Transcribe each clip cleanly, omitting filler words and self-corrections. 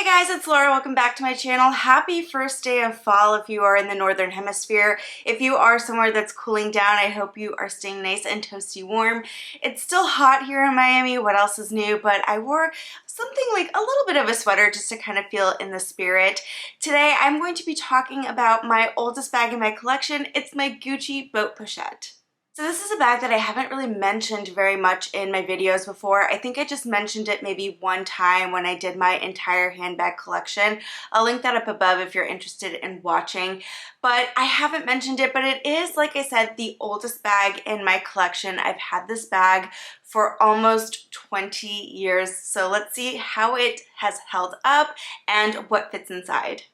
Hey guys, it's Laura. Welcome back to my channel. Happy first day of fall if you are in the Northern Hemisphere. If you are somewhere that's cooling down, I hope you are staying nice and toasty warm. It's still hot here in Miami. What else is new? But I wore something like a little bit of a sweater just to kind of feel in the spirit. Today I'm going to be talking about my oldest bag in my collection. It's my Gucci Boat Pochette. So this is a bag that I haven't really mentioned very much in my videos before. I think I just mentioned it maybe one time when I did my entire handbag collection. I'll link that up above if you're interested in watching. But I haven't mentioned it, but it is, like I said, the oldest bag in my collection. I've had this bag for almost 20 years. So let's see how it has held up and what fits inside.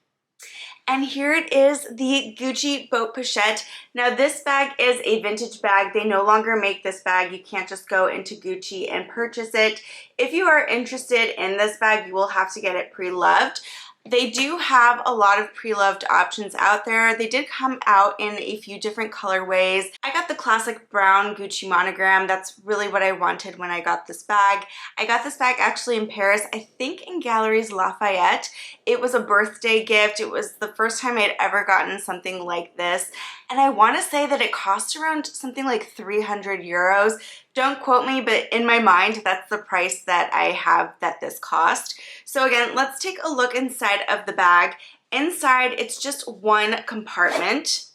And here it is, the Gucci Boat Pochette. Now this bag is a vintage bag. They no longer make this bag. You can't just go into Gucci and purchase it. If you are interested in this bag, you will have to get it pre-loved. They do have a lot of pre-loved options out there. They did come out in a few different colorways. I got the classic brown Gucci Monogram. That's really what I wanted when I got this bag. I got this bag actually in Paris, I think in Galeries Lafayette. It was a birthday gift. It was the first time I'd ever gotten something like this. And I want to say that it cost around something like 300 euros. Don't quote me, but in my mind, that's the price that I have that this cost. So again, let's take a look inside of the bag. Inside, it's just one compartment,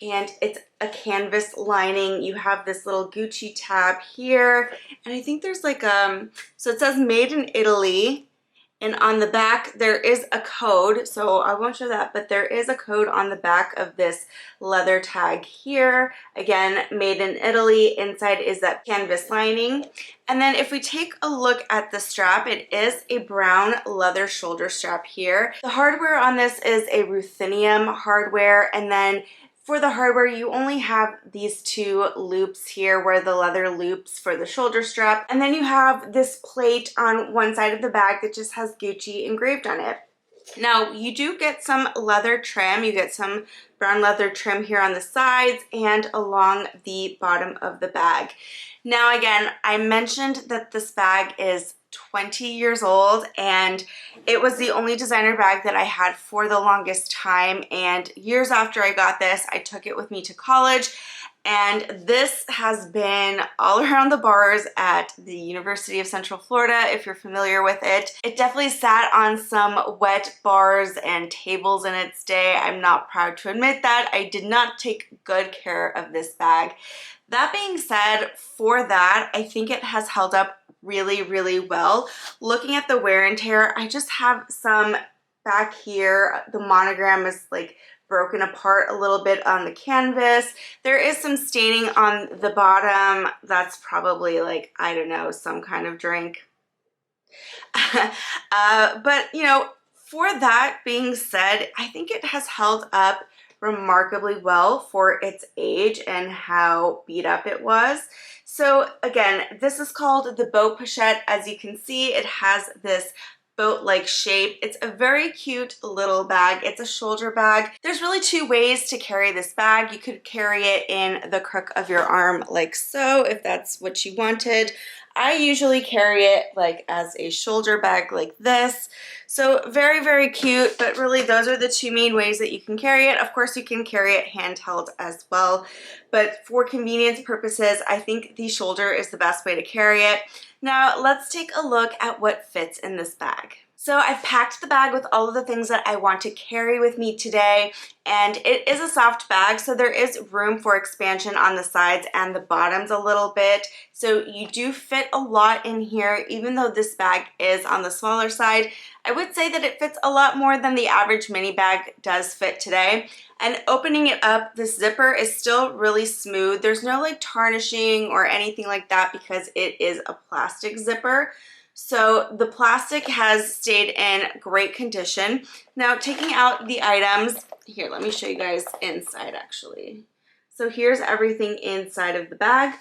and it's a canvas lining. You have this little Gucci tab here, and I think there's like, so it says made in Italy. And on the back, there is a code, so I won't show that, but there is a code on the back of this leather tag here. Again, made in Italy. Inside is that canvas lining. And then if we take a look at the strap, it is a brown leather shoulder strap here. The hardware on this is a ruthenium hardware, and then for the hardware, you only have these two loops here where the leather loops for the shoulder strap. And then you have this plate on one side of the bag that just has Gucci engraved on it. Now, you do get some leather trim. You get some brown leather trim here on the sides and along the bottom of the bag. Now, again, I mentioned that this bag is 20 years old, and it was the only designer bag that I had for the longest time. And years after I got this, I took it with me to college, and this has been all around the bars at the University of Central Florida, if you're familiar with it. It definitely sat on some wet bars and tables in its day. I'm not proud to admit that. I did not take good care of this bag. That being said, for that, I think it has held up really, really well. Looking at the wear and tear, I just have some back here. The monogram is like broken apart a little bit on the canvas. There is some staining on the bottom. That's probably like, I don't know, some kind of drink. But you know, for that being said, I think it has held up remarkably well for its age and how beat up it was. So again, this is called the Boat Pochette. As you can see, it has this boat-like shape. It's a very cute little bag. It's a shoulder bag. There's really two ways to carry this bag. You could carry it in the crook of your arm like so, if that's what you wanted. I usually carry it like as a shoulder bag like this. So very, very cute, but really those are the two main ways that you can carry it. Of course, you can carry it handheld as well, but for convenience purposes, I think the shoulder is the best way to carry it. Now let's take a look at what fits in this bag. So I've packed the bag with all of the things that I want to carry with me today, and it is a soft bag, so there is room for expansion on the sides and the bottoms a little bit. So you do fit a lot in here, even though this bag is on the smaller side. I would say that it fits a lot more than the average mini bag does fit today. And opening it up, this zipper is still really smooth. There's no like tarnishing or anything like that because it is a plastic zipper. So the plastic has stayed in great condition. Now taking out the items, here, let me show you guys inside actually. So here's everything inside of the bag.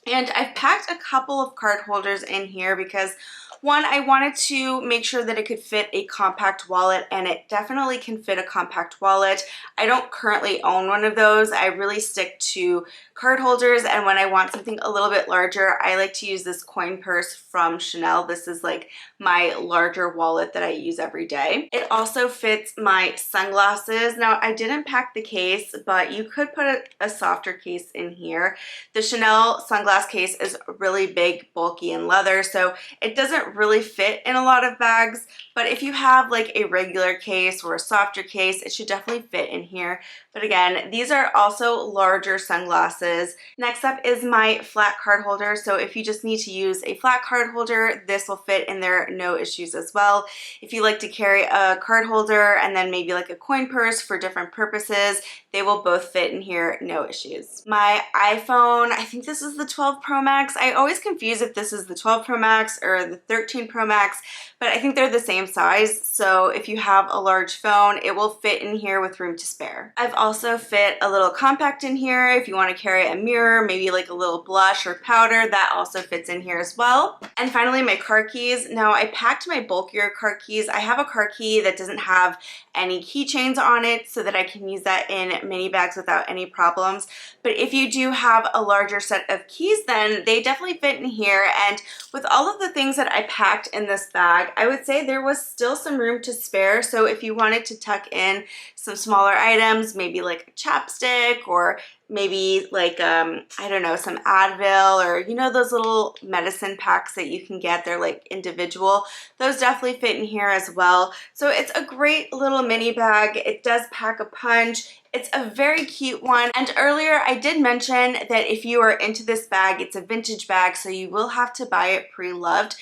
And I've packed a couple of card holders in here because one, I wanted to make sure that it could fit a compact wallet, and it definitely can fit a compact wallet. I don't currently own one of those. I really stick to card holders, and when I want something a little bit larger, I like to use this coin purse from Chanel. This is like my larger wallet that I use every day. It also fits my sunglasses. Now, I didn't pack the case, but you could put a softer case in here. The Chanel sunglass case is really big, bulky, and leather, so it doesn't really fit in a lot of bags, but if you have like a regular case or a softer case, it should definitely fit in here. But again, these are also larger sunglasses. Next up is my flat card holder. So if you just need to use a flat card holder, this will fit in there, no issues as well. If you like to carry a card holder and then maybe like a coin purse for different purposes, they will both fit in here, no issues. My iPhone, I think this is the 12 Pro Max. I always confuse if this is the 12 Pro Max or the 13 Pro Max, but I think they're the same size. So if you have a large phone, it will fit in here with room to spare. I've also fit a little compact in here. If you want to carry a mirror, maybe like a little blush or powder, that also fits in here as well. And finally, my car keys. Now, I packed my bulkier car keys. I have a car key that doesn't have any keychains on it so that I can use that in mini bags without any problems. But if you do have a larger set of keys, then they definitely fit in here. And with all of the things that I packed in this bag, I would say there was still some room to spare. So if you wanted to tuck in some smaller items, maybe like a chapstick or maybe like, I don't know, some Advil or, you know, those little medicine packs that you can get, they're like individual. Those definitely fit in here as well. So it's a great little mini bag. It does pack a punch. It's a very cute one. And earlier I did mention that if you are into this bag, it's a vintage bag, so you will have to buy it pre-loved.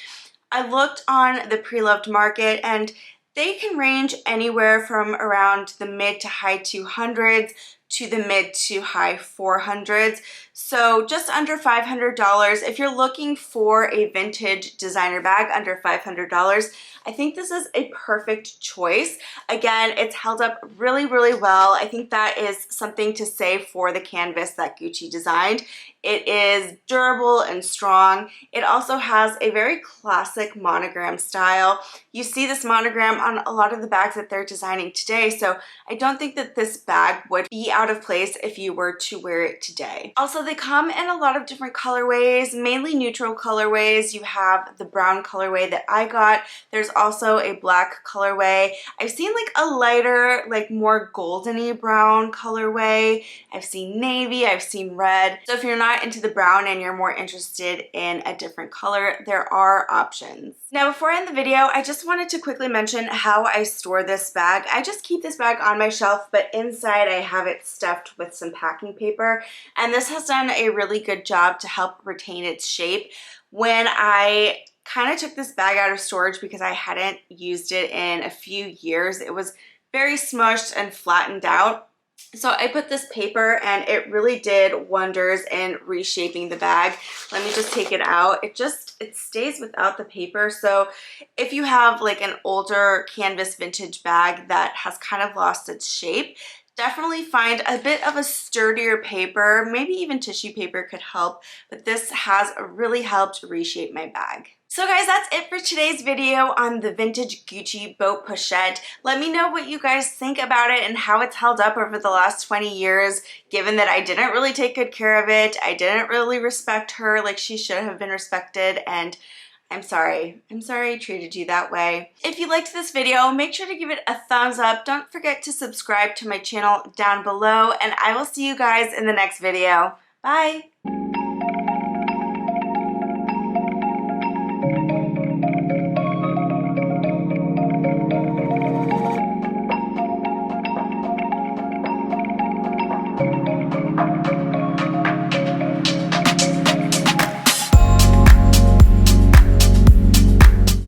I looked on the pre-loved market and they can range anywhere from around the mid to high 200s to the mid to high 400s. So just under $500. If you're looking for a vintage designer bag under $500, I think this is a perfect choice. Again, it's held up really, really well. I think that is something to say for the canvas that Gucci designed. It is durable and strong. It also has a very classic monogram style. You see this monogram on a lot of the bags that they're designing today, so I don't think that this bag would be out of place if you were to wear it today. Also, they come in a lot of different colorways, mainly neutral colorways. You have the brown colorway that I got. There's also a black colorway. I've seen like a lighter, like more goldeny brown colorway. I've seen navy, I've seen red. So if you're not into the brown and you're more interested in a different color, there are options. Now, before I end the video, I just wanted to quickly mention how I store this bag. I just keep this bag on my shelf, but inside I have it stuffed with some packing paper, and this has done a really good job to help retain its shape. When I kind of took this bag out of storage because I hadn't used it in a few years, it was very smushed and flattened out. So I put this paper and it really did wonders in reshaping the bag. Let me just take it out. It stays without the paper. So if you have like an older canvas vintage bag that has kind of lost its shape, definitely find a bit of a sturdier paper. Maybe even tissue paper could help, but this has really helped reshape my bag. So guys, that's it for today's video on the vintage Gucci Boat Pochette. Let me know what you guys think about it and how it's held up over the last 20 years, given that I didn't really take good care of it. I didn't really respect her like she should have been respected, and I'm sorry I treated you that way. If you liked this video, make sure to give it a thumbs up. Don't forget to subscribe to my channel down below, and I will see you guys in the next video. Bye!